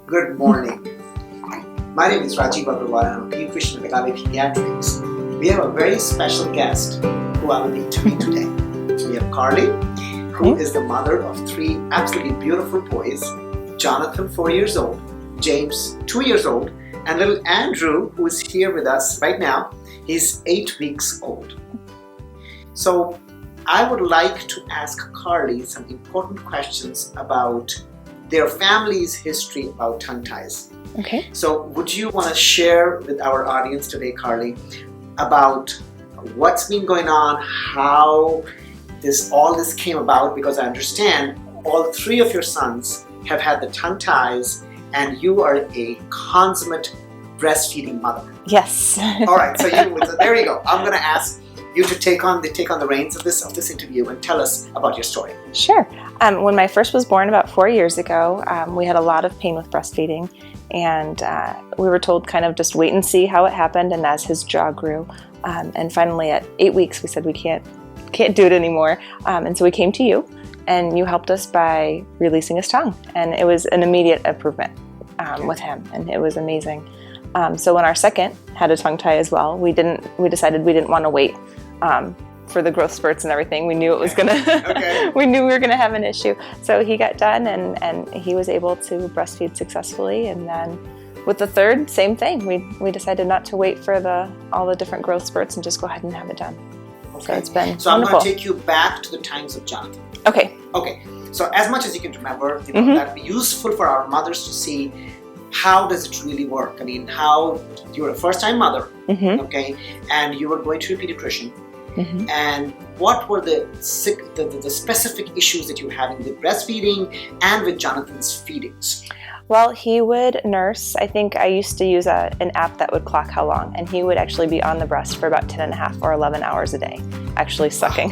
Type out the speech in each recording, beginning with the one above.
Good morning. My name is Rajeev Agarwal and I'm a pediatrician at Agarwal Pediatrics. We have a very special guest who I will be interviewing today. We have Carly, who is the mother of three absolutely beautiful boys. Jonathan, 4 years old, James, 2 years old, and little Andrew, who is here with us right now. He's 8 weeks old. So I would like to ask Carly some important questions about their family's history about tongue ties. Okay. So would you want to share with our audience today, Carly, about what's been going on, how all this came about? Because I understand all three of your sons have had the tongue ties and you are a consummate breastfeeding mother. Yes. All right, so there you go. I'm going to ask you to take on the reins of this interview and tell us about your story. Sure. When my first was born about 4 years ago, we had a lot of pain with breastfeeding, and we were told kind of just wait and see how it happened. And as his jaw grew, and finally at 8 weeks, we said we can't do it anymore. And so we came to you, and you helped us by releasing his tongue, and it was an immediate improvement with him, and it was amazing. So when our second had a tongue tie as well, we decided we didn't want to wait for the growth spurts and everything. We knew it was we knew we were gonna have an issue. So he got done and he was able to breastfeed successfully. And then with the third, same thing. We decided not to wait for all the different growth spurts and just go ahead and have it done. Okay. So it's been So wonderful. I'm going to take you back to the times of Jonathan. Okay. Okay. So as much as you can remember, that'd be useful for our mothers to see how does it really work. I mean, how you were a first-time mother, okay, and you were going to a pediatrician, and what were the specific issues that you were having with breastfeeding and with Jonathan's feedings? Well, he would nurse. I think I used to use an app that would clock how long, and he would actually be on the breast for about 10 and a half or 11 hours a day, actually sucking,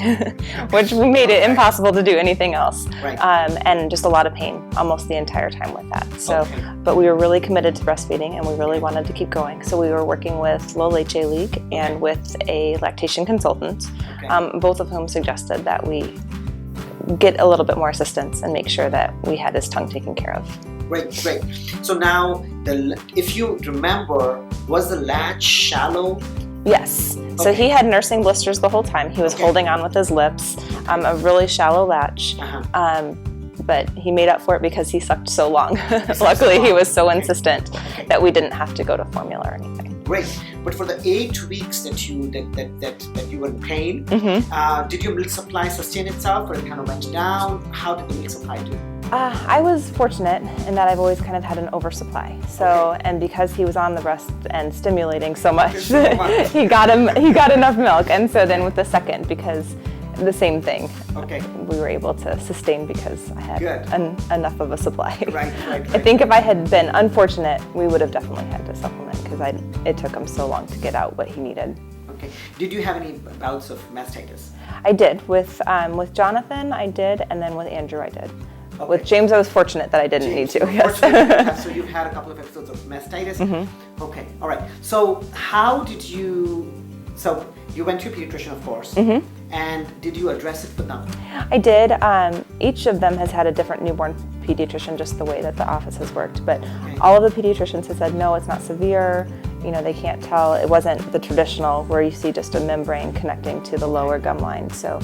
which made it impossible to do anything else. Right. And just a lot of pain almost the entire time with that. So, but we were really committed to breastfeeding, and we really wanted to keep going. So we were working with Low Leche League and with a lactation consultant, both of whom suggested that we get a little bit more assistance and make sure that we had his tongue taken care of. Great. So now, if you remember, was the latch shallow? Yes. So he had nursing blisters the whole time. He was holding on with his lips, a really shallow latch. But he made up for it because he sucked so long. Luckily, he was so insistent that we didn't have to go to formula or anything. Great. But for the 8 weeks that you were in pain, did your milk supply sustain itself, or it kind of went down? How did the milk supply do? I was fortunate in that I've always kind of had an oversupply. So, and because he was on the breast and stimulating so much, he got enough milk. And so then with the second, because the same thing, we were able to sustain because I had enough of a supply. Right. I think if I had been unfortunate, we would have definitely had to supplement because it took him so long to get out what he needed. Okay. Did you have any bouts of mastitis? I did. With Jonathan, I did, and then with Andrew, I did. With James, I was fortunate that I didn't need to. Yes. So you've had a couple of episodes of mastitis. Okay. All right. So how did you? So you went to a pediatrician, of course. And did you address it with them? I did. Each of them has had a different newborn pediatrician, just the way that the office has worked. But all of the pediatricians have said, no, it's not severe. You know, they can't tell. It wasn't the traditional where you see just a membrane connecting to the lower gum line. So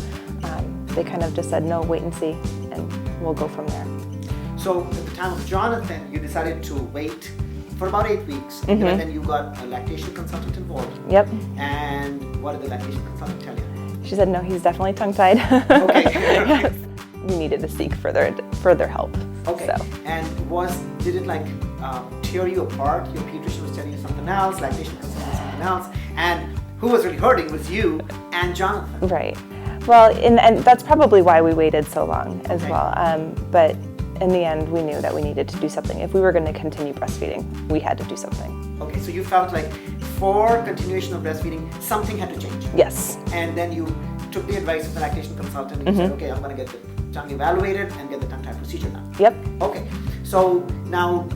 they kind of just said, no, wait and see, and we'll go from there. So at the time of Jonathan, you decided to wait for about 8 weeks, and then you got a lactation consultant involved. Yep. And what did the lactation consultant tell you? She said, no, he's definitely tongue-tied. Okay. We needed to seek further help. Okay. So. And did it tear you apart? Your pediatrician was telling you something else, lactation consultant was something else, and who was really hurting was you and Jonathan. Right. Well, and that's probably why we waited so long as well. But in the end, we knew that we needed to do something. If we were going to continue breastfeeding, we had to do something. Okay, so you felt like for continuation of breastfeeding, something had to change. Yes. And then you took the advice of the lactation consultant and you said, okay, I'm going to get the tongue evaluated and get the tongue tie procedure done. Yep. Okay, so now,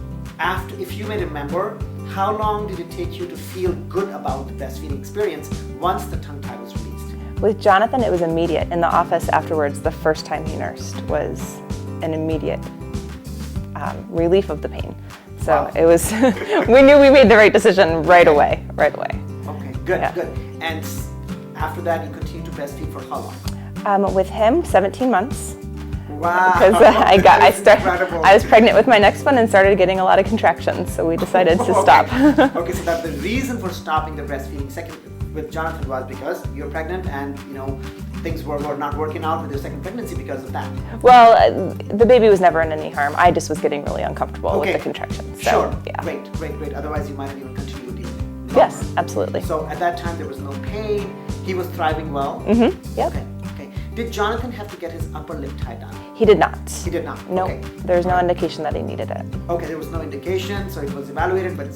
if you may remember, how long did it take you to feel good about the breastfeeding experience once the tongue tie was released? With Jonathan, it was immediate. In the office afterwards, the first time he nursed was an immediate relief of the pain. So it was, we knew we made the right decision right away. Okay, good, Yeah. good. And after that, you continued to breastfeed for how long? With him, 17 months. Wow. Because Incredible. I was pregnant with my next one and started getting a lot of contractions, so we decided to stop. Okay, so that the reason for stopping the breastfeeding second with Jonathan was because you're pregnant and things were not working out with your second pregnancy because of that. Well, the baby was never in any harm. I just was getting really uncomfortable with the contractions. So, sure. Yeah. Great. Otherwise, you might have even continued the longer. Yes, absolutely. So at that time, there was no pain. He was thriving well. Mm-hmm. Yep. Okay. Did Jonathan have to get his upper lip tie done? He did not. He did not. No, Okay. there's no indication that he needed it. Okay, there was no indication, so it was evaluated, but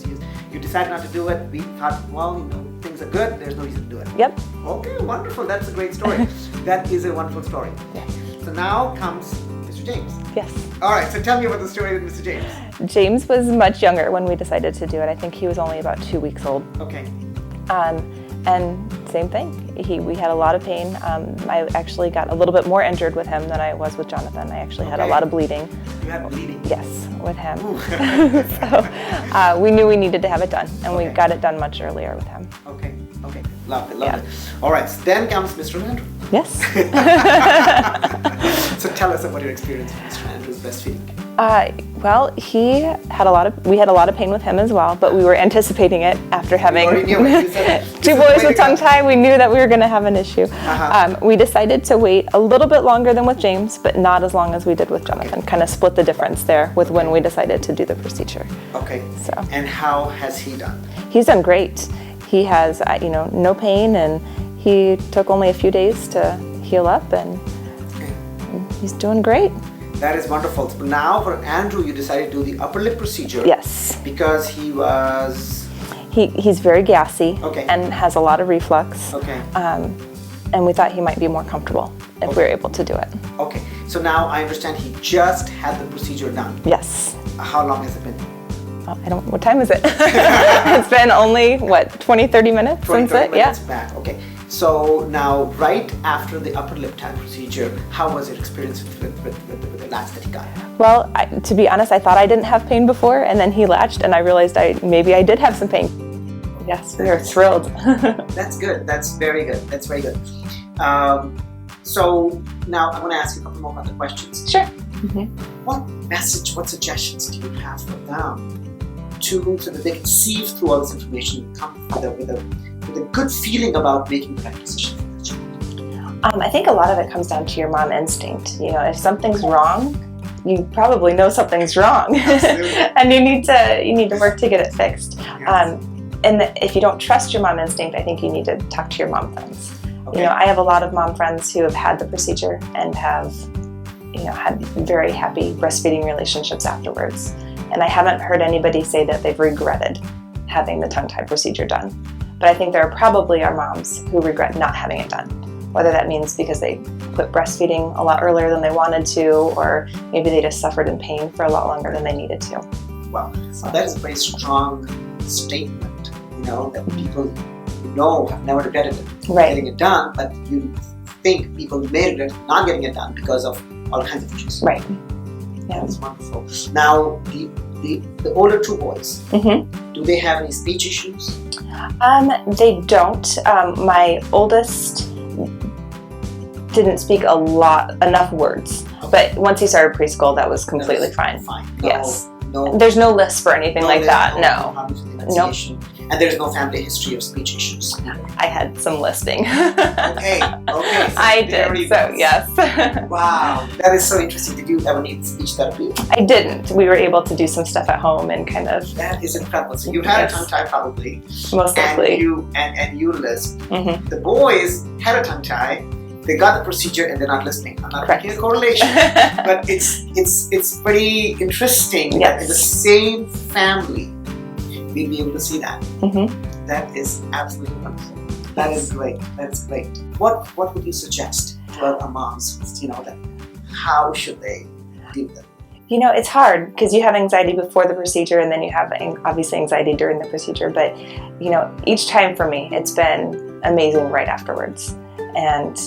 you decided not to do it. We thought, well, things are good. There's no reason to do it. Yep. Okay, wonderful. That's a great story. That is a wonderful story. Yes. So now comes Mr. James. Yes. All right, so tell me about the story with Mr. James. James was much younger when we decided to do it. I think he was only about 2 weeks old. Okay. And same thing. We had a lot of pain. I actually got a little bit more injured with him than I was with Jonathan. I actually had a lot of bleeding. You had bleeding? Yes, with him. So we knew we needed to have it done, and we got it done much earlier with him. Okay. Lovely. All right, so then comes Mr. Andrew. Yes. So tell us about your experience with Mr. Andrew's breastfeeding. Well, we had a lot of pain with him as well, but we were anticipating it after having two boys with tongue tie. We knew that we were going to have an issue. We decided to wait a little bit longer than with James, but not as long as we did with Jonathan. Kind of split the difference there with when we decided to do the procedure. Okay. So. And how has he done? He's done great. He has, no pain, and he took only a few days to heal up, and he's doing great. That is wonderful. So now for Andrew, you decided to do the upper lip procedure. Yes. Because he was... He's very gassy. Okay. And has a lot of reflux. Okay. And we thought he might be more comfortable if we were able to do it. Okay. So now I understand he just had the procedure done. Yes. How long has it been? What time is it? It's been only, 20, 30 minutes since it? Minutes back. Okay. So now, right after the upper lip tie procedure, how was your experience with the latch that he got? Well, to be honest, I thought I didn't have pain before, and then he latched, and I realized maybe I did have some pain. Yes, we are thrilled. That's good. That's very good. That's very good. So now I want to ask you a couple more other questions. Sure. What message, what suggestions do you have for them so that they can sieve through all this information and come with a good feeling about making the right decision for their child? I think a lot of it comes down to your mom instinct. If something's wrong, you probably know something's wrong, and you need to work to get it fixed. Yes. And if you don't trust your mom instinct, I think you need to talk to your mom friends. Okay. I have a lot of mom friends who have had the procedure and have, had very happy breastfeeding relationships afterwards. And I haven't heard anybody say that they've regretted having the tongue tie procedure done. But I think there probably are moms who regret not having it done. Whether that means because they quit breastfeeding a lot earlier than they wanted to, or maybe they just suffered in pain for a lot longer than they needed to. Wow, so that is a very strong statement, that people have never regretted getting it done, but you think people may regret not getting it done because of all kinds of issues. Right. Yeah. That's wonderful. Now, the older two boys, do they have any speech issues? They don't. My oldest didn't speak enough words, but once he started preschool, that was completely fine. Yes. There's no list for anything like that. No. Nope. And there's no family history of speech issues. I had some listing. Okay. So I did. So yes. Wow, that is so interesting. Did you ever need speech therapy? I didn't. We were able to do some stuff at home and kind of. That is incredible. So you had a tongue tie probably. Most likely. And you lisp. The boys had a tongue tie. They got the procedure and they're not listening. I'm not making a correlation, but it's pretty interesting that in the same family we'd be able to see that. That is absolutely wonderful. That is great. That's great. What would you suggest to our moms? That how should they deal with it? It's hard because you have anxiety before the procedure and then you have obviously anxiety during the procedure. But each time for me, it's been amazing right afterwards. And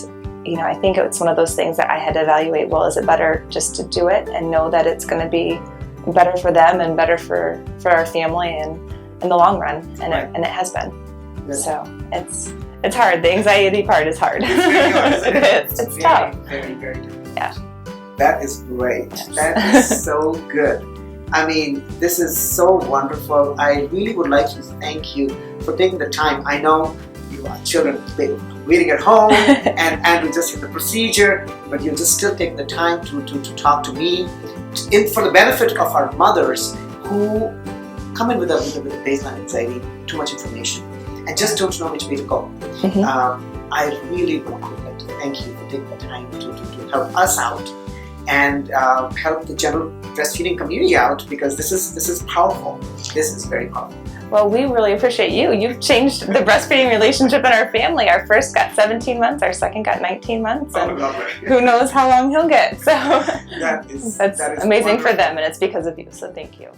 I think it's one of those things that I had to evaluate. Well, is it better just to do it and know that it's going to be better for them and better for our family and in the long run, and it has been. Good. So it's hard. The anxiety part is hard. It's very, tough. Very, very difficult. Yeah. That is great. Yes. That is so good. I mean, this is so wonderful. I really would like to thank you for taking the time. I know you have children waiting at home and we just hit the procedure, but you just still take the time to talk to me for the benefit of our mothers who come in with a baseline anxiety, too much information, and just don't know which way to go. I really would like to thank you for taking the time to help us out and help the general breastfeeding community out, because this is powerful. This is very powerful. Well, we really appreciate you. You've changed the breastfeeding relationship in our family. Our first got 17 months, our second got 19 months, and who knows how long he'll get. So that's amazing wonderful for them, and it's because of you. So thank you.